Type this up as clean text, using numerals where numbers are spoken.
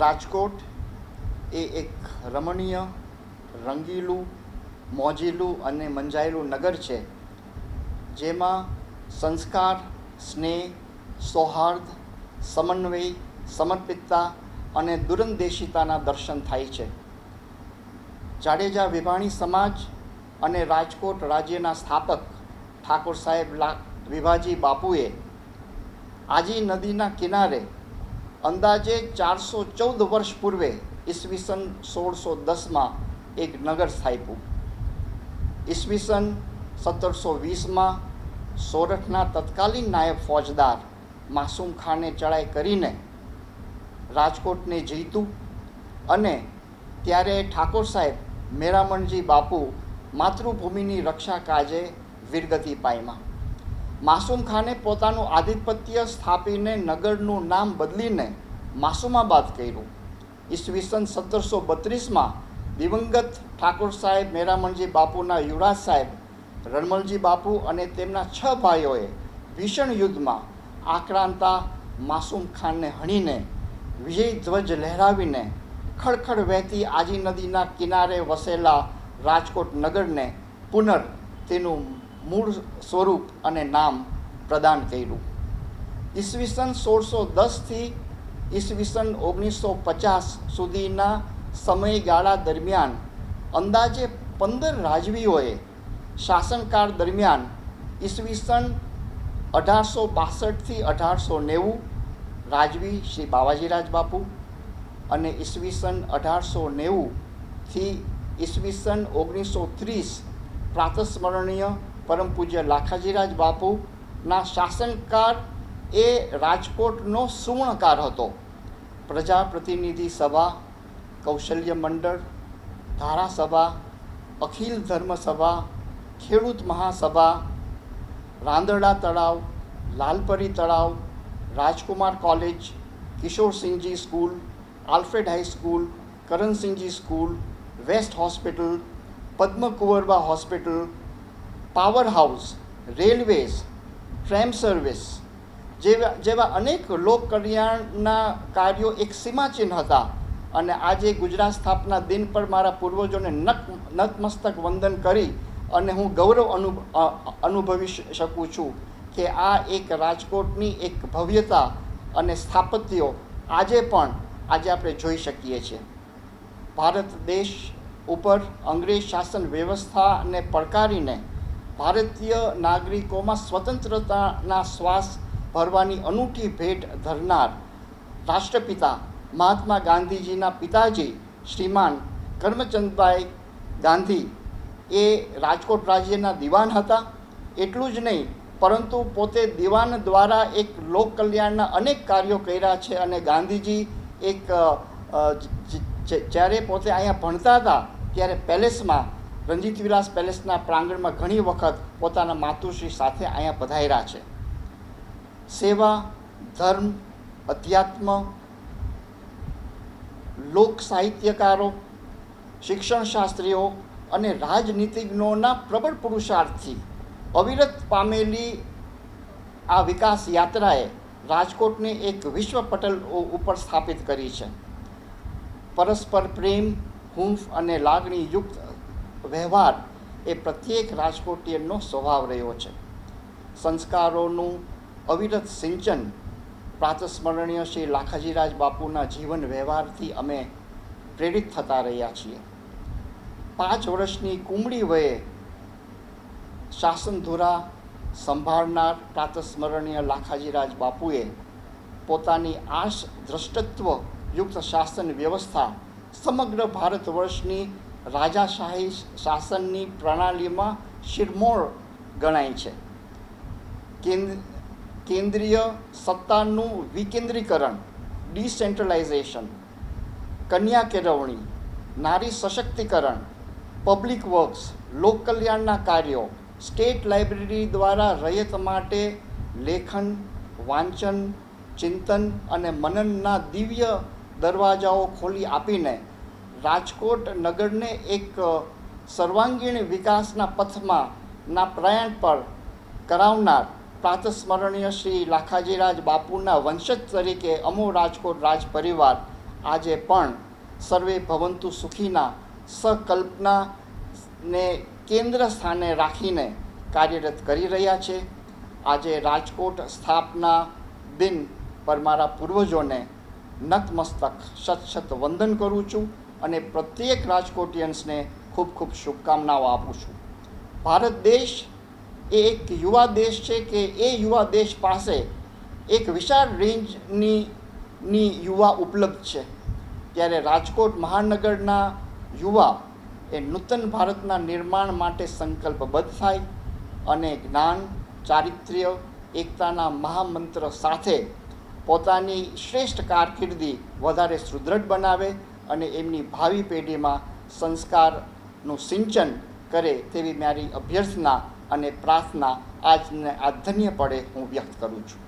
રાજકોટ એ એક રમણીય, રંગીલું, મોજીલું અને મંજાયેલું નગર છે, જેમાં સંસ્કાર, સ્નેહ, સૌહાર્દ, સમન્વય, સમર્પિતતા અને દૂરંદેશિતાના દર્શન થાય છે. જાડેજા વિભાણી સમાજ અને રાજકોટ રાજ્યના સ્થાપક ઠાકોર સાહેબ વિભાજી બાપુએ આજી નદીના કિનારે અંદાજે 414 વર્ષ પૂર્વે ઈસવીસન 1610માં એક નગર સ્થાપ્યું. ઈસવીસન 1720માં સોરઠના તત્કાલીન નાયબ ફોજદાર માસૂમ ખાને ચડાઈ કરીને રાજકોટને જીત્યું અને ત્યારે ઠાકોર સાહેબ મેરામણજી બાપુ માતૃભૂમિની રક્ષા કાજે વીરગતિ પામ્યા. માસૂમ ખાને પોતાનું આધિપત્ય સ્થાપીને નગરનું નામ બદલીને માસુમાબાદ કર્યું. ઈસવીસન 1732માં દિવંગત ઠાકોર સાહેબ મેરામણજી બાપુના યુવરાજ સાહેબ રણમલજી બાપુ અને તેમના 6 ભાઈઓએ ભીષણ યુદ્ધમાં આક્રાંતા માસૂમ ખાનને હણીને વિજય ધ્વજ લહેરાવીને ખડખડ વહેતી આજી નદીના કિનારે વસેલા રાજકોટ નગરને તેનું મૂળ સ્વરૂપ અને નામ પ્રદાન કર્યું. ઈસવીસન 1610થી ઈસવીસન 1950 સુધીના સમયગાળા દરમિયાન અંદાજે 15 રાજવીઓએ શાસનકાળ દરમિયાન ઈસવીસન 1862થી 1890 રાજવી શ્રી બાવાજીરાજ બાપુ અને ઈસવીસન 1890થી ઈસવીસન 1930 પ્રાતસ્મરણીય પરમ પૂજ્ય લાખાજીરાજ બાપુના શાસનકાળ એ રાજકોટનો સુવર્ણકાળ હતો. પ્રજાપ્રતિનિધિ સભા, કૌશલ્ય મંડળ, ધારાસભા, અખિલ ધર્મ સભા, ખેડૂત મહાસભા, રાંદરડા તળાવ, લાલપરી તળાવ, Rajkumar college, Kishorsinhji school, Alfred high school, Karansinhji school, west hospital, Padmakunvarba hospital, power house, railways, tram service જેવા અનેક લોક કલ્યાણના કાર્યો એક સીમાચિહ્ન હતા. અને આજે ગુજરાત સ્થાપના દિન પર મારા પૂર્વજોને નતમસ્તક વંદન કરી અને હું ગૌરવ અનુભવી શકું છું કે આ એક રાજકોટની એક ભવ્યતા અને સ્થાપત્યો આજે આપણે જોઈ શકીએ છીએ. ભારત દેશ ઉપર અંગ્રેજ શાસન વ્યવસ્થાને પડકારીને ભારતીય નાગરિકોમાં સ્વતંત્રતાના શ્વાસ ભરવાની અનૂઠી ભેટ ધરનાર રાષ્ટ્રપિતા મહાત્મા ગાંધીજીના પિતાજી શ્રીમાન કરમચંદભાઈ ગાંધી એ રાજકોટ રાજ્યના દિવાન હતા. એટલું જ નહીં, પરંતુ પોતે દિવાન દ્વારા એક લોક કલ્યાણના અનેક કાર્યો કર્યા છે. અને ગાંધીજી જ્યારે પોતે અહીંયા ભણતા હતા ત્યારે પેલેસમાં, રંજીત વિલાસ પેલેસના પ્રાંગણમાં ઘણી વખત પોતાના માતુશ્રી સાથે અહીંયા પધાર્યા છે. સેવા, ધર્મ, અધ્યાત્મ, લોક સાહિત્યકારો, શિક્ષણશાસ્ત્રીઓ અને રાજનીતિજ્ઞોના પ્રબળ પુરુષાર્થથી અવિરત પામેલી આ વિકાસ યાત્રાએ રાજકોટને એક વિશ્વ પટલ ઉપર સ્થાપિત કરી છે. પરસ્પર પ્રેમ, હૂંફ અને લાગણીયુક્ત વ્યવહાર એ પ્રત્યેક રાજકોટીયનનો સ્વભાવ રહ્યો છે. સંસ્કારોનું અવિરત સિંચન પ્રાતસ્મરણીય શ્રી લાખાજીરાજ બાપુના જીવન વ્યવહારથી અમે પ્રેરિત થતા રહ્યા છીએ. 5 વર્ષની કુમળી વયે શાસનધુરા સંભાળનાર પ્રાતસ્મરણીય લાખાજીરાજ બાપુએ પોતાની દ્રષ્ટત્વ યુક્ત શાસન વ્યવસ્થા સમગ્ર ભારત વર્ષની રાજાશાહી શાસનની પ્રણાલીમાં શિરમોર ગણાય છે. કેન્દ્રીય સત્તાનું વિકેન્દ્રીકરણ, ડિસેન્ટ્રલાઇઝેશન, કન્યા કેળવણી, નારી સશક્તિકરણ, પબ્લિક વર્ક્સ, લોક કલ્યાણના કાર્યો, સ્ટેટ લાઇબ્રેરી દ્વારા રયત માટે લેખન, વાંચન, ચિંતન અને મનનના દિવ્ય દરવાજાઓ ખોલી આપીને રાજકોટ નગરને એક સર્વાંગીણ વિકાસના પથમાં પ્રયાણ પર કરાવનાર પ્રાતસ્મરણીય શ્રી લાખાજીરાજ બાપુના વંશજ તરીકે અમો રાજકોટ રાજ પરિવાર આજે પણ સર્વે ભવંતુ સુખીના સંકલ્પનાને કેન્દ્ર સ્થાને રાખીને કાર્યરત કરી રહ્યા છે. આજે રાજકોટ સ્થાપના દિન પર મારા પૂર્વજોને નતમસ્તક શત વંદન કરું છું અને પ્રત્યેક રાજકોટિયન્સને ખૂબ ખૂબ શુભકામનાઓ આપું છું. ભારત દેશ એ એક યુવા દેશ છે કે એ યુવા દેશ પાસે એક વિશાળ રેન્જની યુવા ઉપલબ્ધ છે. ત્યારે રાજકોટ મહાનગરના યુવા એ નૂતન ભારતના નિર્માણ માટે સંકલ્પબદ્ધ થાય અને જ્ઞાન, ચારિત્ર્ય, એકતાના મહામંત્ર સાથે પોતાની શ્રેષ્ઠ કારકિર્દી વધારે સુદૃઢ બનાવે અને એમની ભાવિ પેઢીમાં સંસ્કારનું સિંચન કરે તેવી મારી અભ્યર્થના અને પ્રાર્થના આજને આધન્ય પડે હું વ્યક્ત કરું છું.